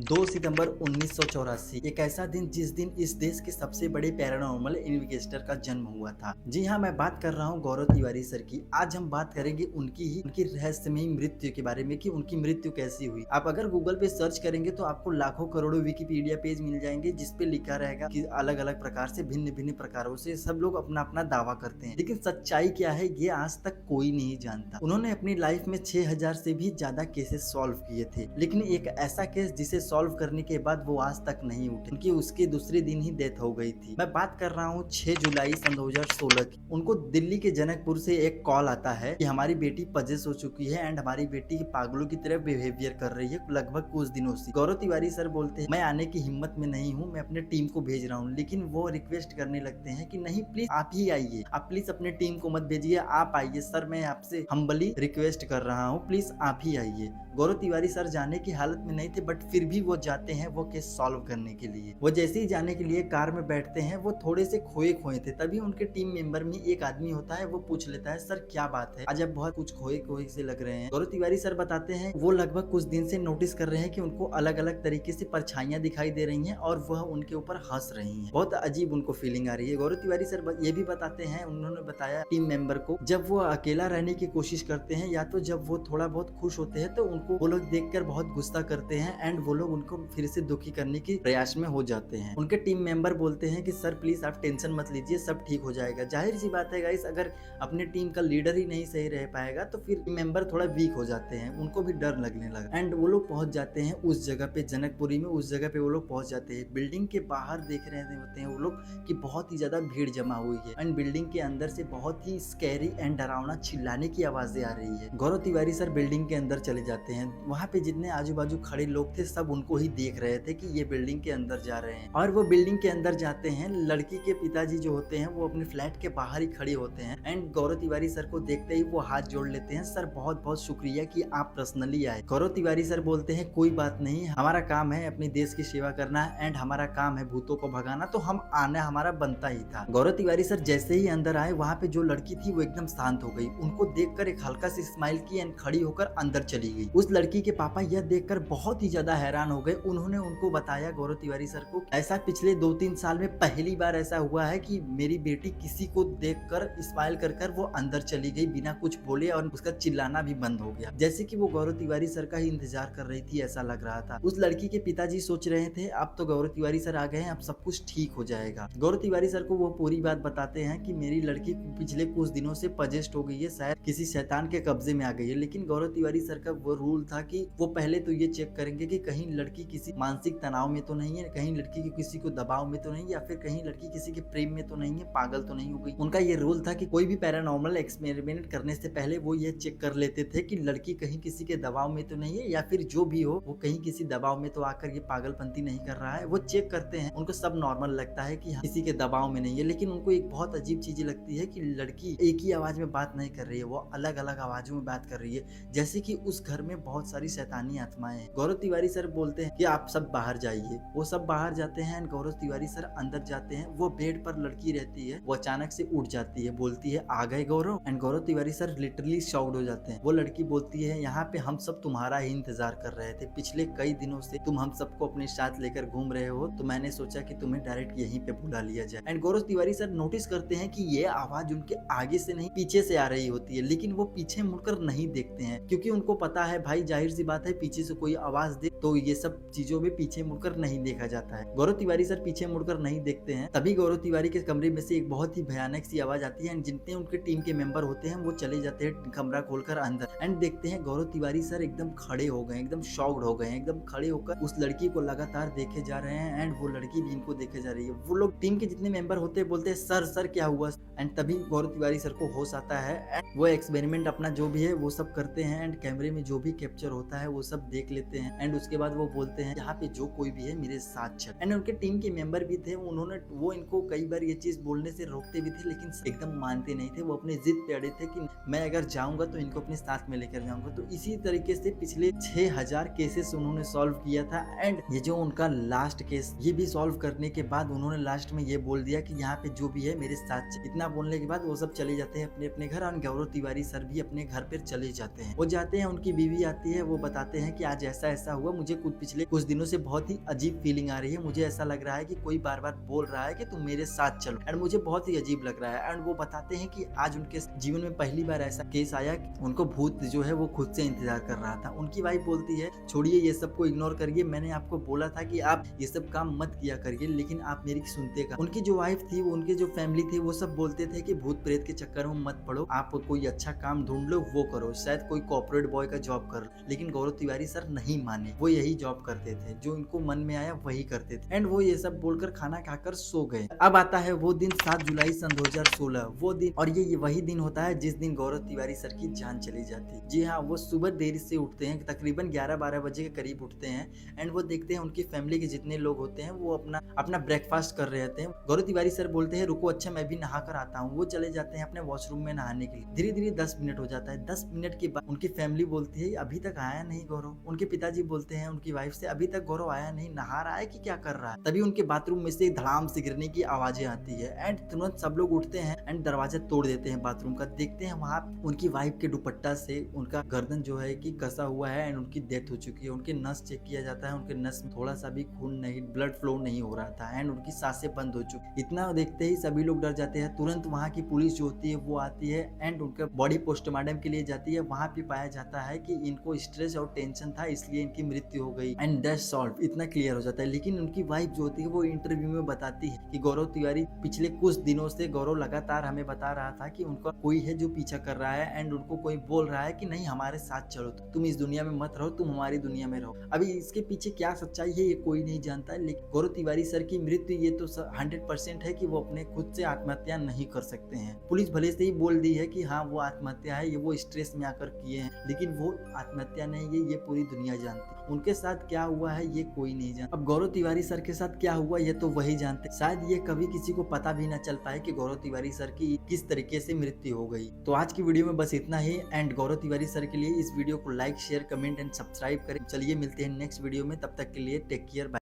2 सितंबर 1984 एक ऐसा दिन जिस दिन इस देश के सबसे बड़े पैरानॉर्मल इन्वेस्टर का जन्म हुआ था। जी हाँ, मैं बात कर रहा हूँ गौरव तिवारी सर की। आज हम बात करेंगे उनकी रहस्यमयी मृत्यु के बारे में कि उनकी मृत्यु कैसी हुई। आप अगर गूगल पे सर्च करेंगे तो आपको लाखों करोड़ों विकिपीडिया पेज मिल जाएंगे जिसपे लिखा रहेगा कि अलग अलग प्रकार से भिन्न प्रकारों से सब लोग अपना अपना दावा करते हैं, लेकिन सच्चाई क्या है ये आज तक कोई नहीं जानता। उन्होंने अपनी लाइफ में 6000 से भी ज्यादा केसेस सॉल्व किए थे, लेकिन एक ऐसा केस जिसे सॉल्व करने के बाद वो आज तक नहीं उठे, क्योंकि उसके दूसरे दिन ही डेथ हो गई थी। मैं बात कर रहा हूँ 6 जुलाई सन 2016 की। उनको दिल्ली के जनकपुर से एक कॉल आता है कि हमारी बेटी पजेस हो चुकी है एंड हमारी बेटी पागलों की तरह बिहेवियर कर रही है लगभग कुछ दिनों से। गौरव तिवारी सर बोलते हैं मैं आने की हिम्मत में नहीं हूँ, मैं अपने टीम को भेज रहा हूँ, लेकिन वो रिक्वेस्ट करने लगते हैं कि नहीं प्लीज आप ही आइए, आप प्लीज अपने टीम को मत भेजिए, आप आइए सर, मैं आपसे हम्बली रिक्वेस्ट कर रहा हूँ, प्लीज आप ही आइए। गौरव तिवारी सर जाने की हालत में नहीं थे, बट फिर भी वो जाते हैं वो केस सॉल्व करने के लिए। वो जैसे ही जाने के लिए कार में बैठते हैं वो थोड़े से खोए खोए थे, तभी उनके टीम मेंबर में एक आदमी होता है, वो पूछ लेता है सर क्या बात है, आज आप बहुत कुछ खोए खोए से लग रहे हैं। गौरव तिवारी सर बताते हैं वो लगभग कुछ दिन से नोटिस कर रहे हैं कि उनको अलग अलग तरीके से परछाइयां दिखाई दे रही हैं और वह उनके ऊपर हंस रही हैं। बहुत अजीब उनको फीलिंग आ रही है। गौरव तिवारी सर ये भी बताते हैं, उन्होंने बताया टीम मेंबर को जब वो अकेला रहने की कोशिश करते हैं या तो जब वो थोड़ा बहुत खुश होते हैं तो उनको वो लोग देखकर बहुत गुस्सा करते हैं एंड वो लोग उनको फिर से दुखी करने की प्रयास में हो जाते हैं। उनके टीम मेंबर बोलते हैं कि सर प्लीज आप टेंशन मत लीजिए, सब ठीक हो जाएगा। जाहिर सी बात है गाइस, अगर अपने टीम का लीडर ही नहीं सही रह पाएगा तो फिर मेंबर थोड़ा वीक हो जाते हैं, उनको भी डर लगने लगा। एंड वो लोग पहुंच जाते हैं उस जगह पे, जनकपुरी में उस जगह पे वो लोग पहुंच जाते हैं। बिल्डिंग के बाहर देख रहे होते हैं वो लोग कि बहुत ही ज्यादा भीड़ जमा हुई है एंड बिल्डिंग के अंदर से बहुत ही स्कैरी एंड डरावना चिल्लाने की आवाजें आ रही है। गौरव तिवारी सर बिल्डिंग के अंदर चले जाते हैं। वहाँ पे जितने आजू बाजू खड़े लोग थे सब उनको ही देख रहे थे कि ये बिल्डिंग के अंदर जा रहे हैं, और वो बिल्डिंग के अंदर जाते हैं। लड़की के पिताजी जो होते हैं वो अपने फ्लैट के बाहर ही खड़े होते हैं एंड गौरव तिवारी सर को देखते ही वो हाथ जोड़ लेते हैं, सर बहुत बहुत शुक्रिया कि आप पर्सनली आए। गौरव तिवारी सर बोलते हैं कोई बात नहीं, हमारा काम है अपने देश की सेवा करना एंड हमारा काम है भूतों को भगाना, तो हम आना हमारा बनता ही था। गौरव तिवारी सर जैसे ही अंदर आए वहाँ पे जो लड़की थी वो एकदम शांत हो गई, उनको देखकर एक हल्का सी स्माइल की एंड खड़ी होकर अंदर चली गई। उस लड़की के पापा यह देखकर बहुत ही ज्यादा हैरान हो गए। उन्होंने उनको बताया गौरव तिवारी सर को, ऐसा पिछले 2-3 साल में पहली बार ऐसा हुआ है कि मेरी बेटी किसी को देखकर स्माइल कर वो अंदर चली गई बिना कुछ बोले और उसका चिल्लाना भी बंद हो गया, जैसे कि वो गौरव तिवारी सर का ही इंतजार कर रही थी, ऐसा लग रहा था। उस लड़की के पिताजी सोच रहे थे अब तो गौरव तिवारी सर आ गए हैं, अब सब कुछ ठीक हो जाएगा। गौरव तिवारी सर को वो पूरी बात बताते हैं कि मेरी लड़की पिछले कुछ दिनों से पजेस्ट हो गई है, शायद किसी शैतान के कब्जे में आ गई है, लेकिन गौरव तिवारी सर का वो रूल था कि वो पहले तो ये चेक करेंगे कि कहीं लड़की किसी मानसिक तनाव में तो नहीं है, कहीं लड़की की किसी को दबाव में तो नहीं, या फिर कहीं लड़की किसी के प्रेम में तो नहीं है, पागल तो नहीं हो गई। उनका ये रूल था कि कोई भी पैरानॉर्मल एक्सपेरिमेंट करने से पहले वो ये चेक कर लेते थे कि लड़की कहीं किसी के दबाव में तो नहीं है, या फिर जो भी हो वो कहीं किसी दबाव में तो आकर ये पागलपंती नहीं कर रहा है। वो चेक करते हैं, उनको सब नॉर्मल लगता है कि किसी के दबाव में नहीं है, लेकिन उनको एक बहुत अजीब चीज लगती है कि लड़की एक ही आवाज में बात नहीं कर रही है, वो अलग अलग आवाजों में बात कर रही है, जैसे कि उस घर में बहुत सारी शैतानी आत्माएं हैं। गौरव तिवारी सर बोलते हैं कि आप सब बाहर जाइए। वो सब बाहर जाते हैं एंड गौरव तिवारी सर अंदर जाते हैं। वो बेड पर लड़की रहती है, वो अचानक से उठ जाती है, बोलती है आ गए Gaurav, and Gaurav Tiwari sir literally shocked हो जाते हैं। वो लड़की बोलती है यहाँ पे हम सब तुम्हारा ही इंतजार कर रहे थे, पिछले कई दिनों से तुम हम सबको अपने साथ लेकर घूम रहे हो, तो मैंने सोचा कि तुम्हें डायरेक्ट यहीं पे बुला लिया जाए। And Gaurav Tiwari sir notice करते हैं कि ये आवाज उनके आगे से नहीं पीछे से आ रही होती है, लेकिन वो पीछे मुड़कर नहीं देखते हैं, क्योंकि उनको पता है भाई जाहिर सी बात है पीछे से कोई आवाज दे तो ये सब चीजों में पीछे मुड़कर नहीं देखा जाता है। गौरव तिवारी सर पीछे मुड़कर नहीं देखते हैं। तभी गौरव तिवारी के कमरे में से एक बहुत ही भयानक सी आवाज आती है एंड जितने उनके टीम के मेंबर होते हैं वो चले जाते हैं कमरा खोलकर अंदर एंड देखते हैं गौरव तिवारी सर एकदम खड़े हो गए, एकदम शॉक्ड हो गए, एकदम खड़े होकर उस लड़की को लगातार देखे जा रहे हैं एंड वो लड़की भी इनको देखे जा रही है। वो लोग टीम के जितने मेंबर होते हैं बोलते हैं सर सर क्या हुआ, एंड तभी गौरव तिवारी सर को होश आता है एंड वो एक्सपेरिमेंट अपना जो भी है वो सब करते हैं एंड कैमरे में जो भी कैप्चर होता है वो सब देख लेते हैं एंड उसके बाद वो बोलते हैं यहाँ पे जो कोई भी है मेरे साथ चल। एंड उनके टीम के मेंबर भी थे, उन्होंने वो इनको कई बार ये चीज बोलने से रोकते भी थे, लेकिन एकदम मानते नहीं थे। वो अपने जिद पे अड़े थे कि मैं अगर जाऊंगा तो इनको अपने साथ में लेकर जाऊंगा। तो इसी तरीके से पिछले 6000 केसेस उन्होंने सॉल्व किया था एंड ये जो उनका लास्ट केस ये भी सॉल्व करने के बाद उन्होंने लास्ट में ये बोल दिया कि यहाँ पे जो भी है मेरे साथ चल। इतना इतना बोलने के बाद वो सब चले जाते हैं अपने अपने घर और गौरव तिवारी सर भी अपने घर पर चले जाते हैं। वो जाते हैं, उनकी बीवी आती है, वो बताते हैं कि आज ऐसा ऐसा हुआ, मुझे पिछले कुछ दिनों से बहुत ही अजीब फीलिंग आ रही है, मुझे ऐसा लग रहा है कि कोई बार बार बोल रहा है कि तुम मेरे साथ चलो, एंड मुझे बहुत ही अजीब लग रहा है। एंड वो बताते हैं कि आज उनके जीवन में पहली बार ऐसा केस आया कि उनको भूत जो है वो खुद से इंतजार कर रहा था। उनकी वाइफ बोलती है छोड़िए ये सब को, इग्नोर करिए, मैंने आपको बोला था कि आप ये सब काम मत किया करिए, लेकिन आप मेरी सुनते का। उनकी जो वाइफ थी, उनके जो फैमिली थी, वो सब बोलते थे कि भूत प्रेत के चक्कर में मत पड़ो, आप कोई अच्छा काम ढूंढ लो, वो करो, शायद कोई कॉर्पोरेट बॉय का जॉब कर लो। लेकिन गौरव तिवारी सर नहीं माने, वो यही जॉब करते थे, जो इनको मन में आया वही करते थे। एंड वो ये सब बोलकर खाना खाकर सो गए। अब आता है वो दिन 7 जुलाई सन 2016, वो दिन, और ये वही दिन होता है जिस दिन गौरव तिवारी सर की जान चली जाती। जी हाँ, वो सुबह देरी से उठते हैं, तकरीबन 11-12 बजे के करीब उठते हैं। एंड वो देखते हैं उनकी फैमिली के जितने लोग होते हैं वो अपना ब्रेकफास्ट कर रहे होते हैं। गौरव तिवारी सर बोलते हैं रुको, अच्छा मैं भी नहा कर आता हूँ। वो चले जाते हैं अपने वॉशरूम में नहाने के लिए। धीरे धीरे 10 मिनट हो जाता है। 10 मिनट के बाद उनकी फैमिली बोलती है अभी तक आया नहीं गौरव। उनके पिताजी बोलते हैं उनकी वाइफ से अभी तक गौरव आया नहीं, नहा रहा है कि क्या कर रहा है। तभी उनके बाथरूम में से धड़ाम से गिरने की आवाजें आती है। एंड तुरंत सब लोग उठते हैं एंड दरवाजा तोड़ देते हैं बाथरूम का। देखते हैं वहाँ उनकी वाइफ के दुपट्टा से उनका गर्दन जो है कि कसा हुआ है एंड उनकी डेथ हो चुकी है। उनके नस चेक किया जाता है, उनके नस में थोड़ा सा भी खून नहीं, ब्लड फ्लो नहीं हो रहा था एंड उनकी सांसें बंद हो चुकी। इतना देखते ही सभी लोग डर जाते हैं। तुरंत वहाँ की पुलिस जो होती है वो आती है एंड उनका बॉडी पोस्टमार्टम के लिए जाती है। वहाँ पे पाया जाता है कि इनको स्ट्रेस और टेंशन था, इसलिए इनकी मृत्यु हो गई एंड डेथ सॉल्व, इतना क्लियर हो जाता है। लेकिन उनकी वाइफ जो होती है वो इंटरव्यू में बताती है कि गौरव तिवारी पिछले कुछ दिनों से, गौरव लगातार हमें बता रहा था कि उनका कोई है जो पीछा कर रहा है एंड उनको कोई बोल रहा है कि नहीं हमारे साथ चलो, तुम इस दुनिया में मत रहो, तुम हमारी दुनिया में रहो। अभी इसके पीछे क्या सच्चाई है ये कोई नहीं जानता है, लेकिन गौरव तिवारी सर की मृत्यु ये तो 100% है कि वो अपने खुद से आत्महत्या नहीं कर सकते हैं। पुलिस भले से ही बोल दी है कि हाँ वो आत्महत्या है, ये वो स्ट्रेस में आकर किए हैं, लेकिन वो आत्महत्या नहीं है, ये पूरी दुनिया जानती है। उनके साथ क्या हुआ है ये कोई नहीं जानता। अब गौरव तिवारी सर के साथ क्या हुआ ये तो वही जानते। शायद ये कभी किसी को पता भी ना चल पाए कि गौरव तिवारी सर की किस तरीके से मृत्यु हो गई। तो आज की वीडियो में बस इतना ही। एंड गौरव तिवारी सर के लिए इस वीडियो को like, share, comment and subscribe करें। चलिए मिलते हैं नेक्स्ट वीडियो में, तब तक के लिए टेक केयर, बाय।